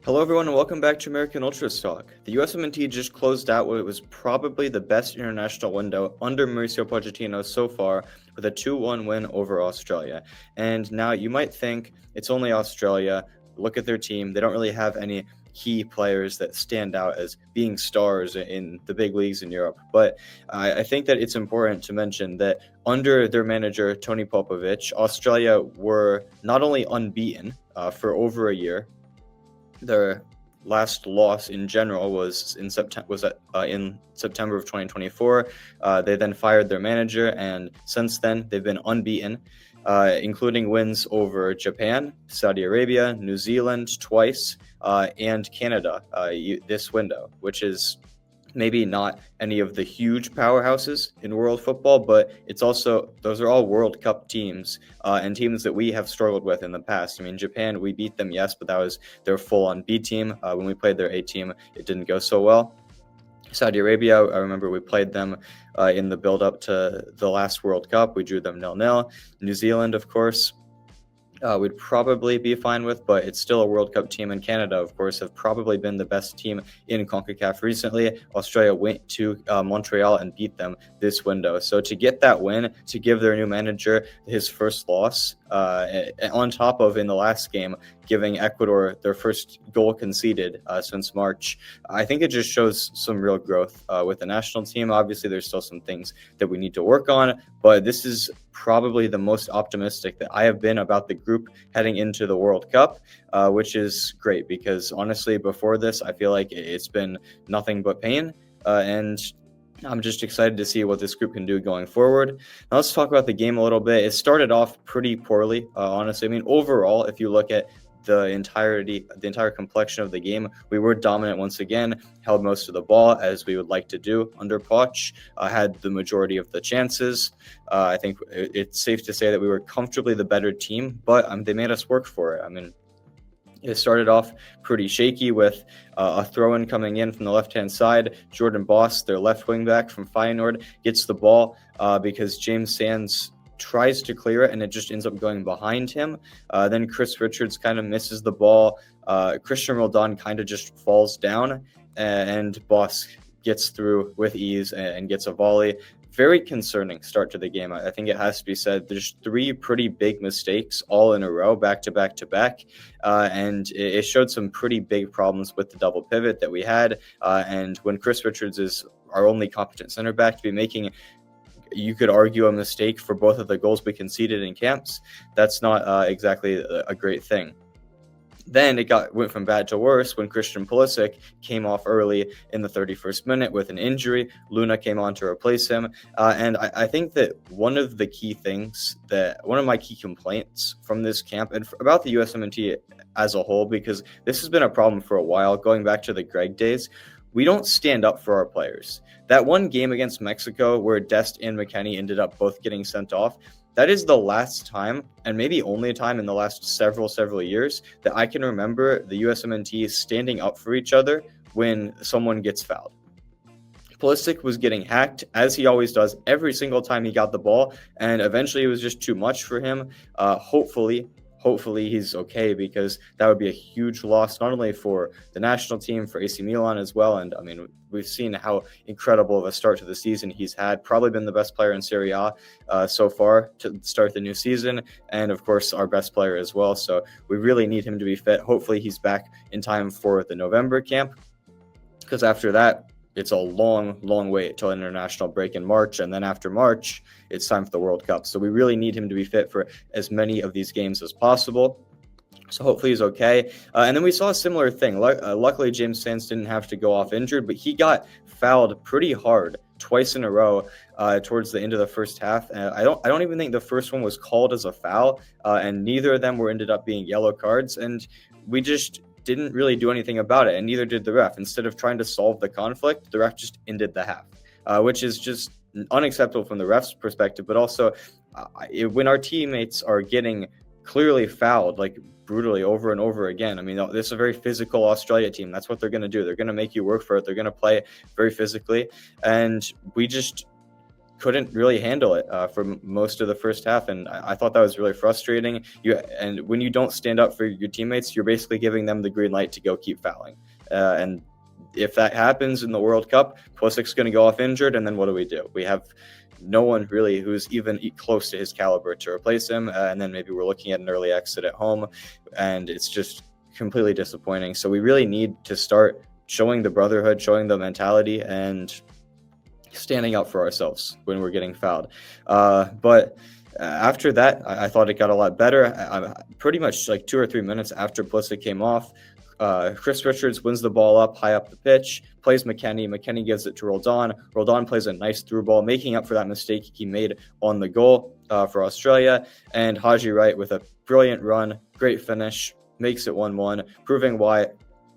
Hello, everyone, and welcome back to American Ultras Talk. The USMNT just closed out what was probably the best international window under Mauricio Pochettino so far with a 2-1 win over Australia. And now you might think it's only Australia. Look at their team. They don't really have any key players that stand out as being stars in the big leagues in Europe. But I think that it's important to mention that under their manager, Tony Popovich, Australia were not only unbeaten for over a year. Their last loss in general was in September of 2024. They then fired their manager, and since then they've been unbeaten, including wins over Japan, Saudi Arabia, New Zealand twice, and Canada this window, which is maybe not any of the huge powerhouses in world football, but it's also, those are all World Cup teams and teams that we have struggled with in the past. I mean, Japan, we beat them, yes, but that was their full-on B team. When we played their A team, it didn't go so well. Saudi Arabia, I remember we played them in the build-up to the last World Cup. We drew them 0-0. New Zealand, of course, we'd probably be fine with, but it's still a World Cup team. And Canada, of course, have probably been the best team in CONCACAF recently. Australia went to Montreal and beat them this window. So to get that win, to give their new manager his first loss, on top of in the last game giving Ecuador their first goal conceded since March, I think it just shows some real growth with the national team. Obviously, there's still some things that we need to work on, but this is probably the most optimistic that I have been about the group heading into the World Cup, which is great because honestly, before this, I feel like it's been nothing but pain, and I'm just excited to see what this group can do going forward. Now let's talk about the game a little bit. It started off pretty poorly, honestly. I mean, overall, if you look at the entire complexion of the game, we were dominant once again, held most of the ball as we would like to do under Poch, had the majority of the chances. I think it's safe to say that we were comfortably the better team, but they made us work for it. I mean, it started off pretty shaky with a throw-in coming in from the left-hand side. Jordan Boss, their left wing back from Feyenoord, gets the ball because James Sands tries to clear it and it just ends up going behind him. Then Chris Richards kind of misses the ball. Christian Roldan kind of just falls down and Boss gets through with ease and gets a volley. Very concerning start to the game. I think it has to be said. There's three pretty big mistakes all in a row, back to back to back. And it showed some pretty big problems with the double pivot that we had. And when Chris Richards is our only competent center back to be making, you could argue, a mistake for both of the goals we conceded in camps, that's not exactly a great thing. Then it went from bad to worse when Christian Pulisic came off early in the 31st minute with an injury. Luna came on to replace him. And I think that one of my key complaints from this camp and about the USMNT as a whole, because this has been a problem for a while, going back to the Greg days, we don't stand up for our players. That one game against Mexico where Dest and McKennie ended up both getting sent off, that is the last time, and maybe only time in the last several years, that I can remember the USMNT standing up for each other when someone gets fouled. Pulisic was getting hacked, as he always does, every single time he got the ball, and eventually it was just too much for him. Hopefully he's okay, because that would be a huge loss, not only for the national team, for AC Milan as well. And I mean, we've seen how incredible of a start to the season he's had. Probably been the best player in Serie A so far to start the new season. And of course, our best player as well. So we really need him to be fit. Hopefully he's back in time for the November camp, because after that, it's a long wait till international break in March. And then after March, it's time for the World Cup. So we really need him to be fit for as many of these games as possible. So hopefully he's okay. And then we saw a similar thing. Luckily, James Sands didn't have to go off injured, but he got fouled pretty hard twice in a row towards the end of the first half. I don't even think the first one was called as a foul, and neither of them ended up being yellow cards. And we just didn't really do anything about it, and neither did the ref. Instead of trying to solve the conflict, the ref just ended the half, which is just unacceptable from the ref's perspective, but also when our teammates are getting clearly fouled, like brutally over and over again. I mean, this is a very physical Australia team. That's what they're going to do. They're going to make you work for it. They're going to play very physically, and we just couldn't really handle it for most of the first half, and I thought that was really frustrating. And when you don't stand up for your teammates, you're basically giving them the green light to go keep fouling. And if that happens in the World Cup, Pulisic's going to go off injured, and then what do? We have no one really who's even close to his caliber to replace him, and then maybe we're looking at an early exit at home, and it's just completely disappointing. So we really need to start showing the brotherhood, showing the mentality, and standing up for ourselves when we're getting fouled. But after that, I thought it got a lot better. Pretty much like 2 or 3 minutes after Pulisic came off, Chris Richards wins the ball up high up the pitch, plays McKennie. McKennie gives it to Roldan. Roldan plays a nice through ball, making up for that mistake he made on the goal for Australia. And Haji Wright with a brilliant run, great finish, makes it 1-1, proving why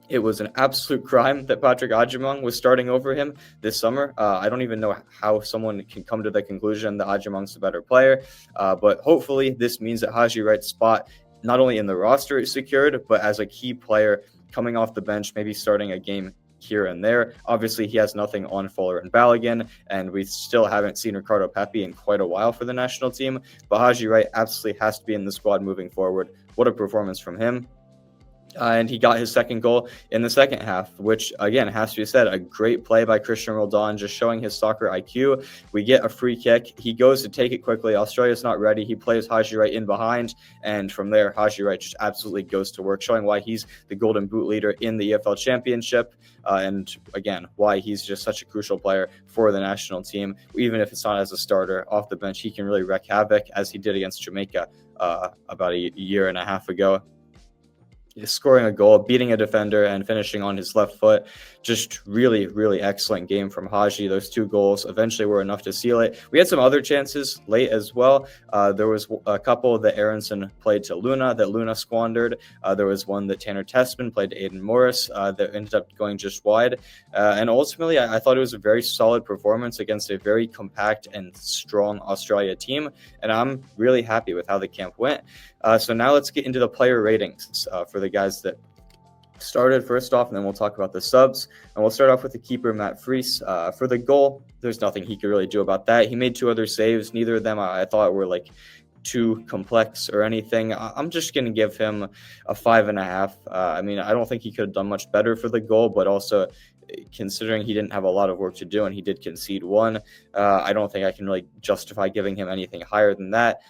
it was an absolute crime that Patrick Agyemang was starting over him this summer. I don't even know how someone can come to the conclusion that Agyemang's the better player, but hopefully this means that Haji Wright's spot, not only in the roster, is secured, but as a key player coming off the bench, maybe starting a game here and there. Obviously, he has nothing on Fuller and Balogun, and we still haven't seen Ricardo Pepi in quite a while for the national team, but Haji Wright absolutely has to be in the squad moving forward. What a performance from him. And he got his second goal in the second half, which, again, has to be said, a great play by Christian Roldan, just showing his soccer IQ. We get a free kick. He goes to take it quickly. Australia's not ready. He plays Haji Wright in behind, and from there, Haji Wright just absolutely goes to work, showing why he's the Golden Boot leader in the EFL Championship, and, again, why he's just such a crucial player for the national team. Even if it's not as a starter, off the bench, he can really wreak havoc, as he did against Jamaica about a year and a half ago. Scoring a goal, beating a defender, and finishing on his left foot. Just really, really excellent game from Haji. Those 2 goals eventually were enough to seal it. We had some other chances late as well. There was a couple that Aronson played to Luna that Luna squandered. There was one that Tanner Tessman played to Aiden Morris that ended up going just wide. And ultimately, I thought it was a very solid performance against a very compact and strong Australia team. And I'm really happy with how the camp went. So now let's get into the player ratings for the guys that started first off, and then we'll talk about the subs. And we'll start off with the keeper, Matt Fries. For the goal, there's nothing he could really do about that. He made 2 other saves. Neither of them I thought were like too complex or anything. I'm just going to give him a 5.5. I mean, I don't think he could have done much better for the goal, but also considering he didn't have a lot of work to do and he did concede 1, I don't think I can really justify giving him anything higher than that.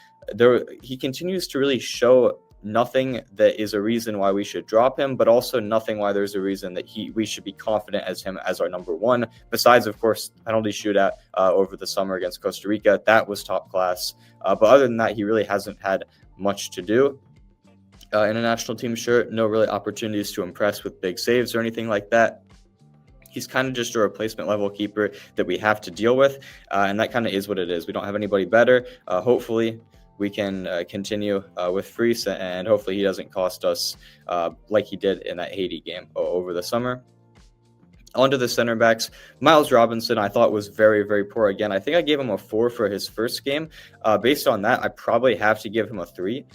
He continues to really show nothing that is a reason why we should drop him, but also nothing why there's a reason that we should be confident as him as our number 1. Besides, of course, penalty shootout over the summer against Costa Rica, that was top class. But other than that, he really hasn't had much to do. In a national team shirt, no really opportunities to impress with big saves or anything like that. He's kind of just a replacement level keeper that we have to deal with, and that kind of is what it is. We don't have anybody better. Hopefully, we can continue with Fries, and hopefully he doesn't cost us like he did in that Haiti game over the summer. Onto the center backs. Miles Robinson, I thought, was very, very poor again. I think I gave him a 4 for his first game. Based on that, I probably have to give him a 3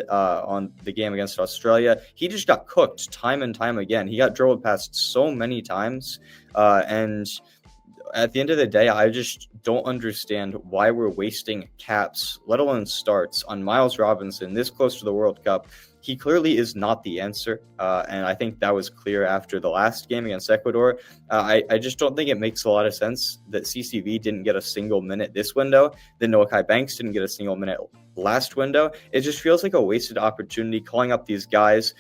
on the game against Australia. He just got cooked time and time again. He got dribbled past so many times, and at the end of the day, I just don't understand why we're wasting caps, let alone starts, on Miles Robinson this close to the World Cup. He clearly is not the answer, and I think that was clear after the last game against Ecuador. I just don't think it makes a lot of sense that CCV didn't get a single minute this window, that Noah Banks didn't get a single minute last window. It just feels like a wasted opportunity calling up these guys,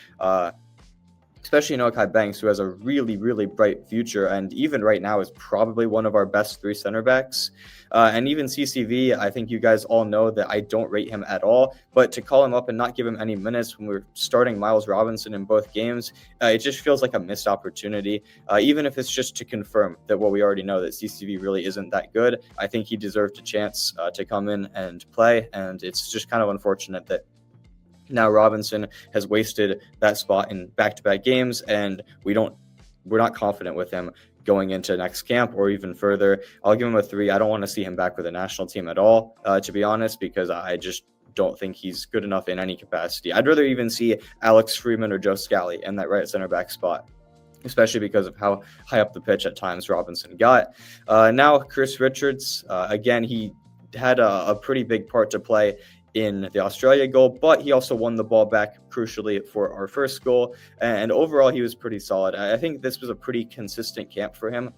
especially Noah Banks, who has a really, really bright future, and even right now is probably one of our best 3 center backs. And even CCV, I think you guys all know that I don't rate him at all, but to call him up and not give him any minutes when we're starting Miles Robinson in both games, it just feels like a missed opportunity. Even if it's just to confirm that what we already know, that CCV really isn't that good, I think he deserved a chance to come in and play, and it's just kind of unfortunate that now Robinson has wasted that spot in back-to-back games, and we're not confident with him going into next camp or even further. I'll give him a 3. I don't want to see him back with the national team at all, to be honest, because I just don't think he's good enough in any capacity. I'd rather even see Alex Freeman or Joe Scally in that right center back spot. especially because of how high up the pitch at times Robinson got. Now, Chris Richards, again, he had a pretty big part to play in the Australia goal, but he also won the ball back crucially for our first goal. And overall, he was pretty solid. I think this was a pretty consistent camp for him,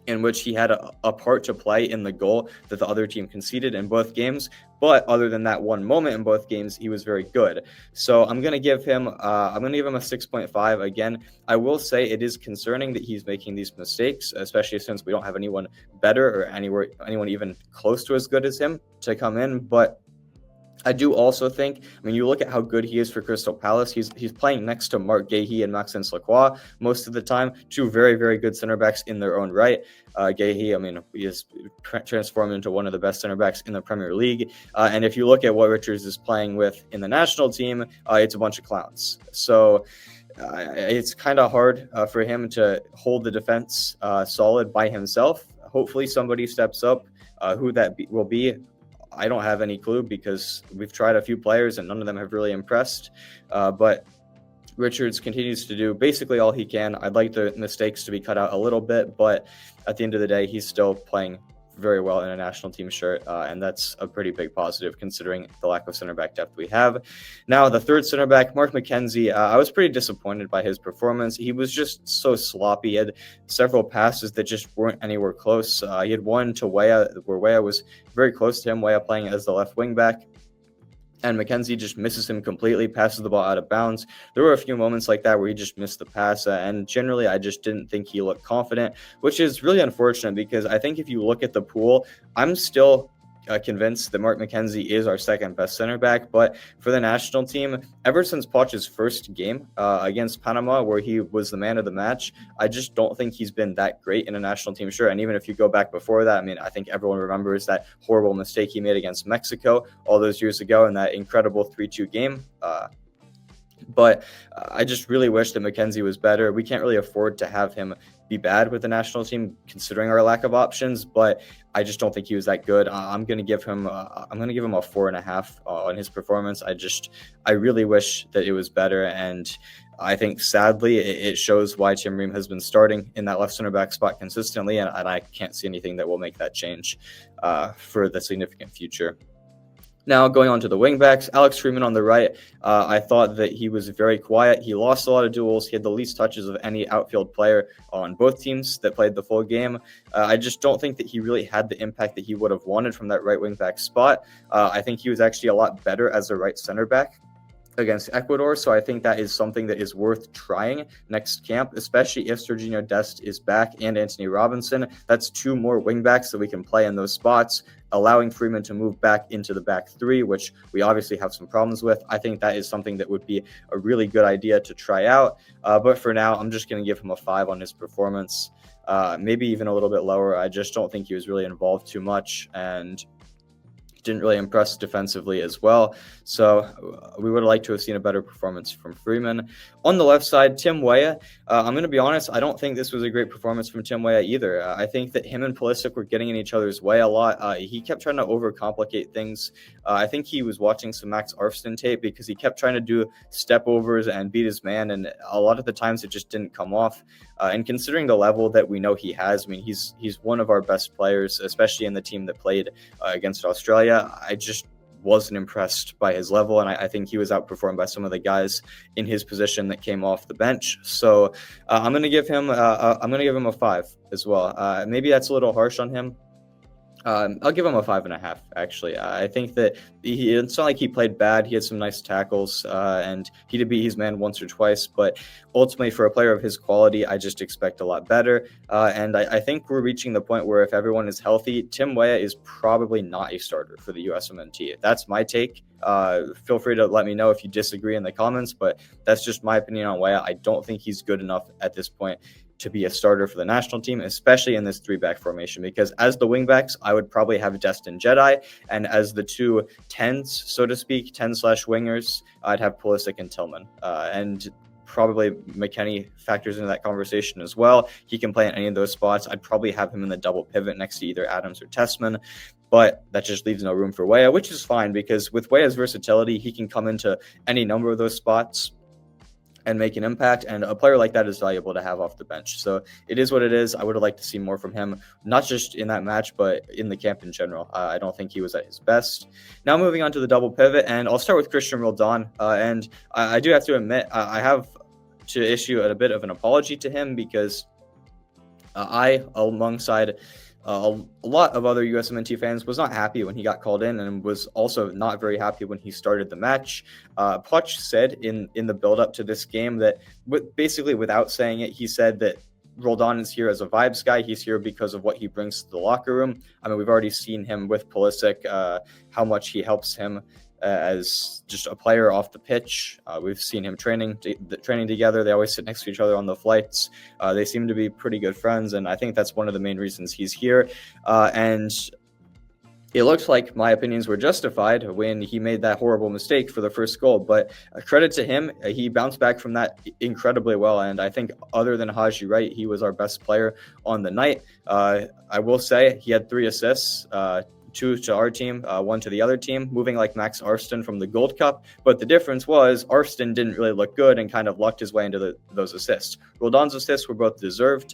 in which he had a part to play in the goal that the other team conceded in both games. But other than that one moment in both games, he was very good. So I'm going to give him a 6.5. Again, I will say it is concerning that he's making these mistakes, especially since we don't have anyone better or anyone even close to as good as him to come in. But I do also think, you look at how good he is for Crystal Palace. He's playing next to Marc Guéhi and Maxence Lacroix most of the time, two very, very good center backs in their own right. Guéhi, he has transformed into one of the best center backs in the Premier League. And if you look at what Richards is playing with in the national team, it's a bunch of clowns. So it's kind of hard for him to hold the defense solid by himself. Hopefully somebody steps up. Who that will be, I don't have any clue, because we've tried a few players and none of them have really impressed. But Richards continues to do basically all he can. I'd like the mistakes to be cut out a little bit, but at the end of the day, he's still playing very well in a national team shirt, and that's a pretty big positive considering the lack of center back depth we have. Now, the third center back, Mark McKenzie, I was pretty disappointed by his performance. He was just so sloppy. He had several passes that just weren't anywhere close. He had one to Weah, where Weah was very close to him, Weah playing as the left wing back, and McKenzie just misses him completely, passes the ball out of bounds. There were a few moments like that where he just missed the pass, and generally I just didn't think he looked confident, which is really unfortunate, because I think if you look at the pool, I'm still convinced that Mark McKenzie is our second best center back. But for the national team, ever since Poch's first game against Panama, where he was the man of the match, I just don't think he's been that great in a national team shirt. And even if you go back before that, I think everyone remembers that horrible mistake he made against Mexico all those years ago in that incredible 3-2 game. But I just really wish that McKenzie was better. We can't really afford to have him be bad with the national team, considering our lack of options. But I just don't think he was that good. I'm going to give him a 4.5 on his performance. I really wish that it was better, and I think sadly it shows why Tim Ream has been starting in that left center back spot consistently, and I can't see anything that will make that change for the significant future. Now, going on to the wingbacks, Alex Freeman on the right, I thought that he was very quiet. He lost a lot of duels. He had the least touches of any outfield player on both teams that played the full game. I just don't think that he really had the impact that he would have wanted from that right wingback spot. I think he was actually a lot better as a right center back against Ecuador, so I think that is something that is worth trying next camp, especially if Serginho Dest is back and Anthony Robinson. That's two more wingbacks that we can play in those spots, allowing Freeman to move back into the back three, which we obviously have some problems with. I think that is something that would be a really good idea to try out. But for now, I'm just going to give him a 5 on his performance, maybe even a little bit lower. I just don't think he was really involved too much, and didn't really impress defensively as well. So we would like to have seen a better performance from Freeman. On the left side, Tim Weah, I'm going to be honest, I don't think this was a great performance from Tim Weah either. I think that him and Pulisic were getting in each other's way a lot. He kept trying to overcomplicate things. I think he was watching some Max Arfsten tape, because he kept trying to do step overs and beat his man, and a lot of the times it just didn't come off. And considering the level that we know he has, he's one of our best players, especially in the team that played against Australia. I just wasn't impressed by his level, and I think he was outperformed by some of the guys in his position that came off the bench. So I'm going to give him a 5 as well. Maybe that's a little harsh on him. I'll give him a 5.5, actually. I think that it's not like he played bad. He had some nice tackles, and he did beat his man once or twice. But ultimately, for a player of his quality, I just expect a lot better. And I think we're reaching the point where if everyone is healthy, Tim Weah is probably not a starter for the USMNT. That's my take. Feel free to let me know if you disagree in the comments, but that's just my opinion on Weah. I don't think he's good enough at this point to be a starter for the national team, especially in this 3-back formation, because as the wingbacks, I would probably have Dest and Jedi, and as the two 10s, so to speak, 10/wingers, I'd have Pulisic and Tillman. And probably McKennie factors into that conversation as well. He can play in any of those spots. I'd probably have him in the double pivot next to either Adams or Tessman, but that just leaves no room for Weah, which is fine, because with Weah's versatility, he can come into any number of those spots. and make an impact, and a player like that is valuable to have off the bench. So it is what it is. I would have liked to see more from him, not just in that match, but in the camp in general. I don't think he was at his best. Now moving on to the double pivot, and I'll start with Christian Roldan. And I do have to admit, I have to issue a bit of an apology to him because I, alongside a lot of other USMNT fans, was not happy when he got called in, and was also not very happy when he started the match. Puch said in the build-up to this game that, basically without saying it, he said that Roldan is here as a vibes guy. He's here because of what he brings to the locker room. I mean, we've already seen him with Pulisic, how much he helps him as just a player off the pitch. We've seen him training together. They always sit next to each other on the flights. They seem to be pretty good friends, and I think that's one of the main reasons he's here. And it looked like my opinions were justified when he made that horrible mistake for the first goal. But credit to him, he bounced back from that incredibly well. And I think other than Haji Wright, he was our best player on the night. I will say he had 3 assists, 2 to our team, 1 to the other team, moving like Max Arston from the Gold Cup. But the difference was Arston didn't really look good and kind of lucked his way into those assists. Roldan's assists were both deserved,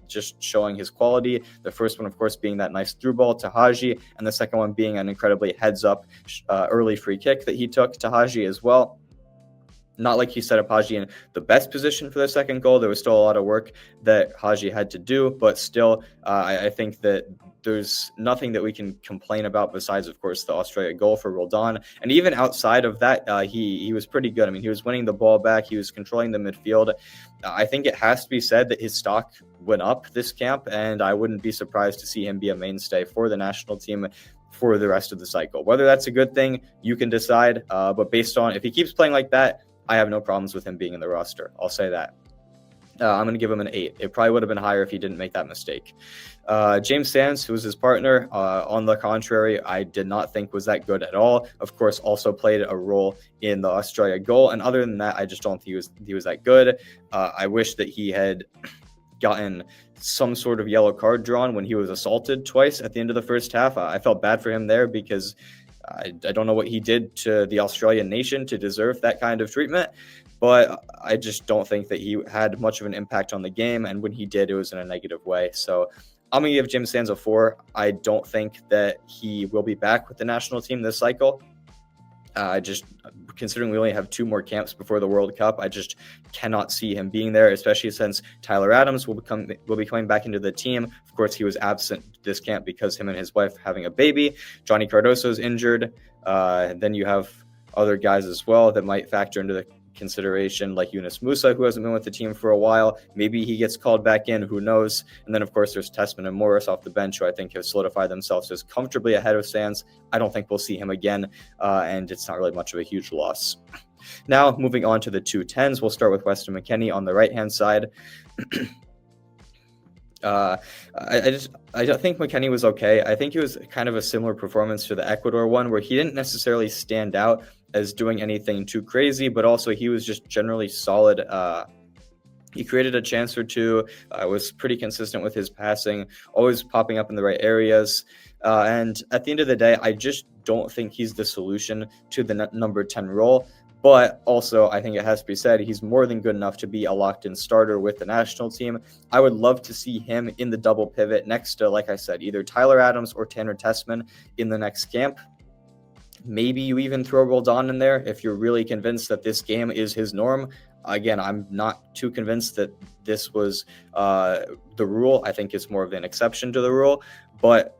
just showing his quality. The first one, of course, being that nice through ball to Haji, and the second one being an incredibly heads-up early free kick that he took to Haji as well. Not like he set up Haji in the best position for the second goal. There was still a lot of work that Haji had to do, but still, I think that there's nothing that we can complain about besides, of course, the Australia goal for Roldan. And even outside of that, he was pretty good. I mean, he was winning the ball back. He was controlling the midfield. I think it has to be said that his stock went up this camp, and I wouldn't be surprised to see him be a mainstay for the national team for the rest of the cycle. Whether that's a good thing, you can decide. But based on, if he keeps playing like that, I have no problems with him being in the roster. I'll say that. I'm going to give him an 8. It probably would have been higher if he didn't make that mistake. James Sands, who was his partner, on the contrary, I did not think was that good at all. Of course, also played a role in the Australia goal. And other than that, I just don't think he was that good. I wish that he had gotten some sort of yellow card drawn when he was assaulted twice at the end of the first half. I felt bad for him there because I don't know what he did to the Australian nation to deserve that kind of treatment, but I just don't think that he had much of an impact on the game, and when he did, it was in a negative way. So I'm going to give Jim Sands a 4. I don't think that he will be back with the national team this cycle. Just considering we only have 2 more camps before the World Cup, I just cannot see him being there, especially since Tyler Adams will be coming back into the team. Of course, he was absent this camp because him and his wife having a baby. Johnny Cardoso's injured. Then you have other guys as well that might factor into the consideration, like Yunus Musa, who hasn't been with the team for a while. Maybe he gets called back in, who knows? And then, of course, there's Tessman and Morris off the bench, who I think have solidified themselves as comfortably ahead of Sands. I don't think we'll see him again, and it's not really much of a huge loss. Now, moving on to the 210s, we'll start with Weston McKennie on the right-hand side. I think McKennie was okay. I think it was kind of a similar performance to the Ecuador one, where he didn't necessarily stand out as doing anything too crazy, but also he was just generally solid. He created a chance or two, was pretty consistent with his passing, always popping up in the right areas. And at the end of the day, I just don't think he's the solution to the number 10 role. But also, I think it has to be said, he's more than good enough to be a locked-in starter with the national team. I would love to see him in the double pivot next to, like I said, either Tyler Adams or Tanner Tessman in the next camp. Maybe you even throw Roldan in there if you're really convinced that this game is his norm. Again, I'm not too convinced that this was the rule. I think it's more of an exception to the rule. But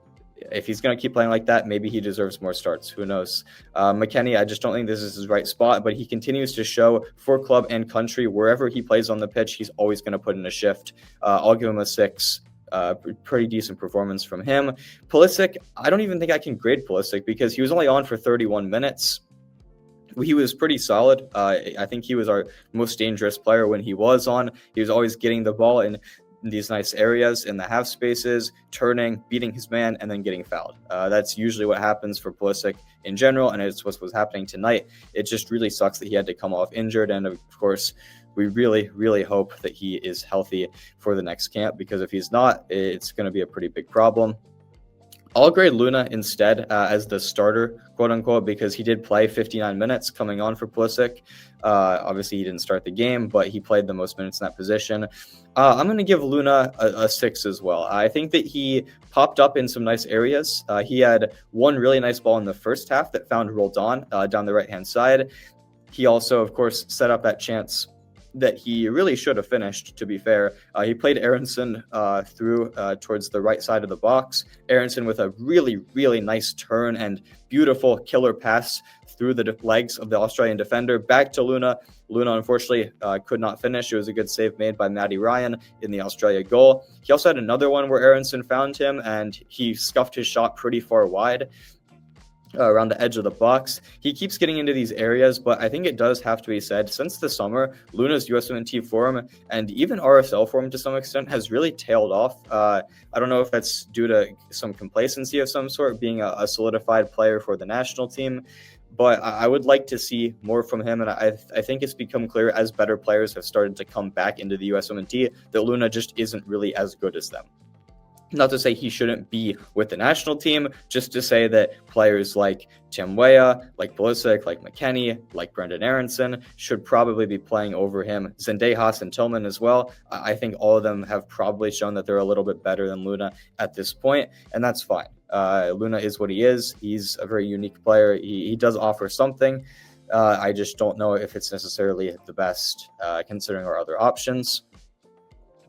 if he's going to keep playing like that, maybe he deserves more starts. Who knows? McKennie, I just don't think this is his right spot, but he continues to show for club and country, wherever he plays on the pitch, he's always going to put in a shift. I'll give him a 6. Pretty decent performance from him. Pulisic, I don't even think I can grade Pulisic because he was only on for 31 minutes. He was pretty solid. I think he was our most dangerous player when he was on. He was always getting the ball in these nice areas in the half spaces, turning, beating his man, and then getting fouled. That's usually what happens for Pulisic in general, and it's what was happening tonight. It just really sucks that he had to come off injured, and of course, we really, really hope that he is healthy for the next camp, because if he's not, it's going to be a pretty big problem. I'll grade Luna instead as the starter, quote unquote, because he did play 59 minutes coming on for Pulisic. Obviously, he didn't start the game, but he played the most minutes in that position. I'm going to give Luna a 6 as well. I think that he popped up in some nice areas. He had one really nice ball in the first half that found Roldan down the right-hand side. He also, of course, set up that chance that he really should have finished, to be fair. He played Aronson through towards the right side of the box. Aronson with a really, really nice turn and beautiful killer pass through the legs of the Australian defender back to Luna. Luna, unfortunately, could not finish. It was a good save made by Matty Ryan in the Australia goal. He also had another one where Aronson found him, and he scuffed his shot pretty far wide. Around the edge of the box. He keeps getting into these areas, but I think it does have to be said, since the summer, Luna's USMNT form and even RSL form to some extent has really tailed off. I don't know if that's due to some complacency of some sort, being a solidified player for the national team, but I would like to see more from him, and I think it's become clear as better players have started to come back into the USMNT that Luna just isn't really as good as them. Not to say he shouldn't be with the national team, just to say that players like Tim Weah, like Pulisic, like McKennie, like Brendan Aronson should probably be playing over him. Zendejas and Tillman as well. I think all of them have probably shown that they're a little bit better than Luna at this point, and that's fine. Luna is what he is. He's a very unique player. He does offer something. I just don't know if it's necessarily the best considering our other options.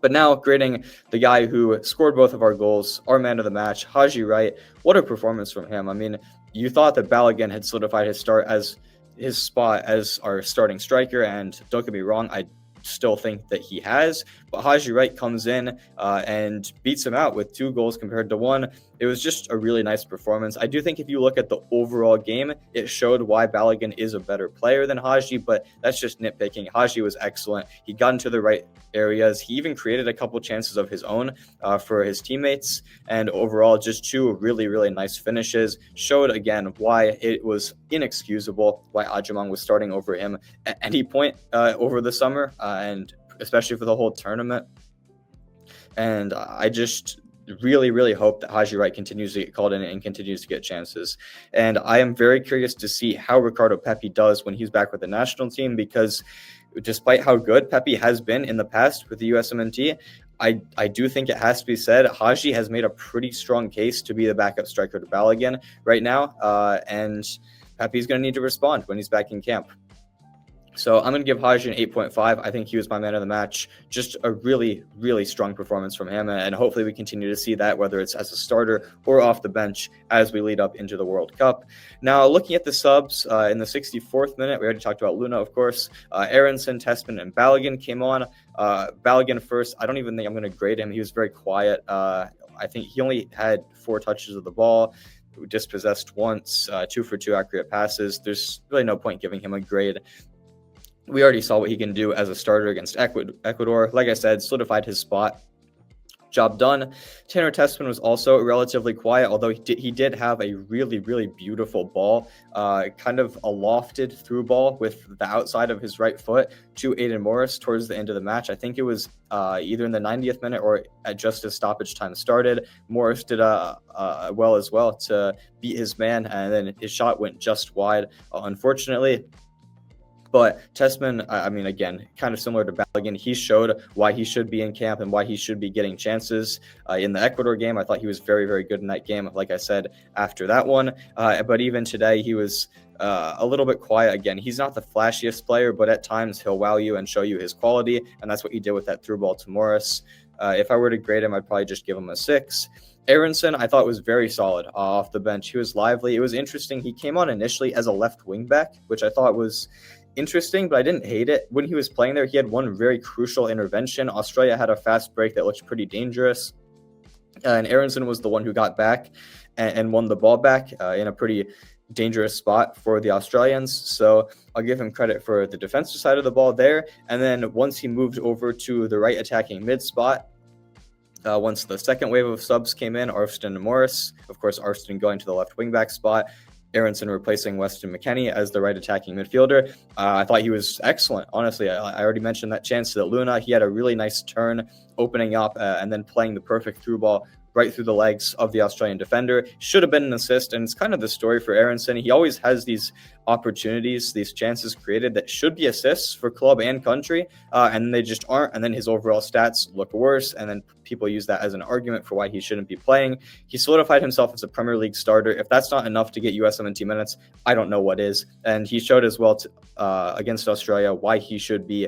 But now grading the guy who scored both of our goals, our man of the match, Haji Wright. What a performance from him. I mean, you thought that Balogun had solidified his spot as our starting striker, and don't get me wrong, I still think that he has, but Haji Wright comes in and beats him out with 2 goals compared to 1. It was just a really nice performance. I do think if you look at the overall game, it showed why Balogun is a better player than Haji, but that's just nitpicking. Haji was excellent. He got into the right areas. He even created a couple chances of his own for his teammates, and overall just 2 really, really nice finishes. Showed again why it was inexcusable why Ajamang was starting over him at any point over the summer, and especially for the whole tournament. And I just really, really hope that Haji Wright continues to get called in and continues to get chances. And I am very curious to see how Ricardo Pepi does when he's back with the national team, because despite how good Pepi has been in the past with the USMNT, I do think it has to be said, Haji has made a pretty strong case to be the backup striker to Balogun right now, and Pepi's going to need to respond when he's back in camp. So I'm going to give Haji an 8.5. I think he was my man of the match. Just a really, really strong performance from him, and hopefully we continue to see that, whether it's as a starter or off the bench as we lead up into the World Cup. Now, looking at the subs, in the 64th minute, we already talked about Luna, of course. Aronson, Tessman, and Balogun came on. Balogun first. I don't even think I'm going to grade him. He was very quiet. I think he only had 4 touches of the ball, dispossessed once, 2 for 2 accurate passes. There's really no point giving him a grade. We already saw what he can do as a starter against Ecuador. Like I said, solidified his spot. Job done. Tanner Tessman was also relatively quiet, although he did have a really, really beautiful ball, kind of a lofted through ball with the outside of his right foot to Aiden Morris towards the end of the match. I think it was either in the 90th minute or at just as stoppage time started. Morris did well as well to beat his man, and then his shot went just wide, unfortunately. But Tessman, I mean, again, kind of similar to Balogun, he showed why he should be in camp and why he should be getting chances. In the Ecuador game, I thought he was very, very good in that game, like I said, after that one. But even today, he was a little bit quiet again. He's not the flashiest player, but at times he'll wow you and show you his quality, and that's what he did with that through ball to Morris. If I were to grade him, I'd probably just give him a 6. Aronson, I thought was very solid off the bench. He was lively. It was interesting. He came on initially as a left wing back, which I thought was interesting, but I didn't hate it. When he was playing there, he had one very crucial intervention. Australia had a fast break that looked pretty dangerous, and Aronson was the one who got back and won the ball back in a pretty dangerous spot for the Australians. So I'll give him credit for the defensive side of the ball there. And then once he moved over to the right attacking mid spot, once the second wave of subs came in, Arston and Morris, of course, Arston going to the left wing back spot, Aronson replacing Weston McKennie as the right attacking midfielder. I thought he was excellent. Honestly, I already mentioned that chance to Luna. He had a really nice turn opening up and then playing the perfect through ball right through the legs of the Australian defender. Should have been an assist, and it's kind of the story for Aronson. He always has these opportunities, these chances created that should be assists for club and country, and they just aren't. And then his overall stats look worse, and then people use that as an argument for why he shouldn't be playing. He solidified himself as a Premier League starter. If that's not enough to get USMNT minutes, I don't know what is. And he showed as well against Australia why he should be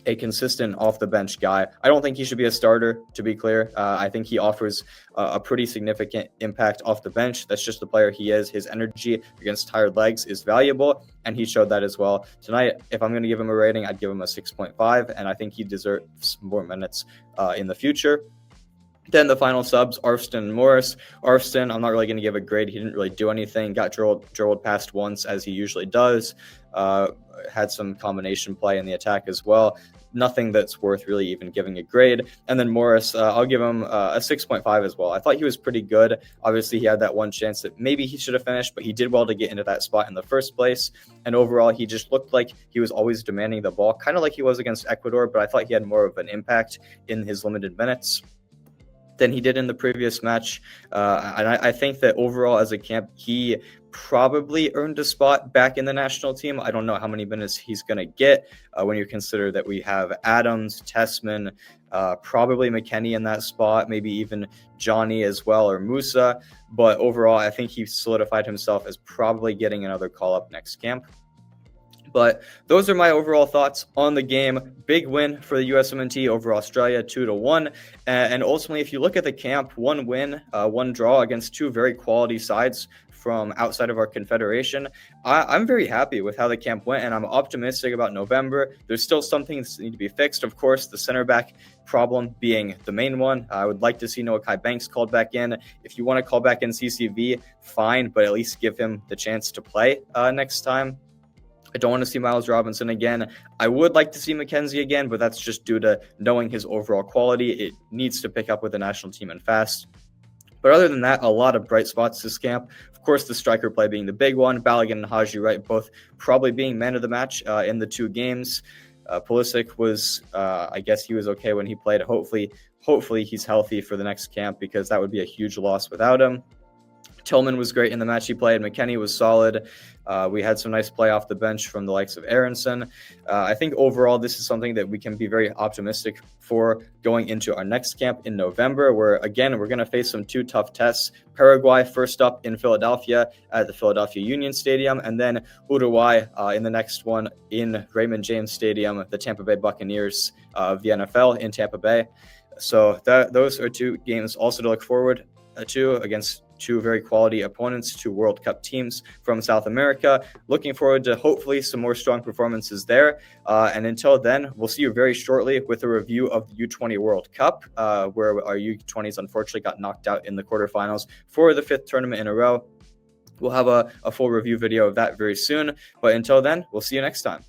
a consistent off-the-bench guy. I don't think he should be a starter, to be clear. I think he offers a pretty significant impact off the bench. That's just the player he is. His energy against tired legs is valuable, and he showed that as well. Tonight, if I'm going to give him a rating, I'd give him a 6.5, and I think he deserves more minutes in the future. Then the final subs, Arfston and Morris. Arfston, I'm not really going to give a grade. He didn't really do anything. Got drilled past once, as he usually does. Had some combination play in the attack as well. Nothing that's worth really even giving a grade. And then Morris, I'll give him a 6.5 as well. I thought he was pretty good. Obviously, he had that one chance that maybe he should have finished, but he did well to get into that spot in the first place. And overall, he just looked like he was always demanding the ball, kind of like he was against Ecuador, but I thought he had more of an impact in his limited minutes than he did in the previous match. And I think that overall as a camp, he probably earned a spot back in the national team. I don't know how many minutes he's going to get when you consider that we have Adams, Tessman, probably McKennie in that spot, maybe even Johnny as well, or Musa. But overall, I think he solidified himself as probably getting another call-up next camp. But those are my overall thoughts on the game. Big win for the USMNT over Australia, 2-1. And ultimately, if you look at the camp, one win, one draw against two very quality sides from outside of our confederation. I'm very happy with how the camp went, and I'm optimistic about November. There's still some things that need to be fixed. Of course, the center back problem being the main one. I would like to see Noah Kai Banks called back in. If you want to call back in CCV, fine, but at least give him the chance to play next time. I don't want to see Miles Robinson again. I would like to see McKenzie again, but that's just due to knowing his overall quality. It needs to pick up with the national team and fast. But other than that, a lot of bright spots this camp. Of course, the striker play being the big one. Balogun and Haji Wright both probably being man of the match in the two games. Pulisic was, I guess he was okay when he played. Hopefully he's healthy for the next camp, because that would be a huge loss without him. Tillman was great in the match he played. McKennie was solid. We had some nice play off the bench from the likes of Aronson. I think overall this is something that we can be very optimistic for going into our next camp in November, where, again, we're going to face some two tough tests. Paraguay first up in Philadelphia at the Philadelphia Union Stadium, and then Uruguay in the next one in Raymond James Stadium, the Tampa Bay Buccaneers of the NFL in Tampa Bay. So those are two games also to look forward to against two very quality opponents, two World Cup teams from South America. Looking forward to hopefully some more strong performances there. And until then, we'll see you very shortly with a review of the U20 World Cup, where our U20s unfortunately got knocked out in the quarterfinals for the 5th tournament in a row. We'll have a full review video of that very soon. But until then, we'll see you next time.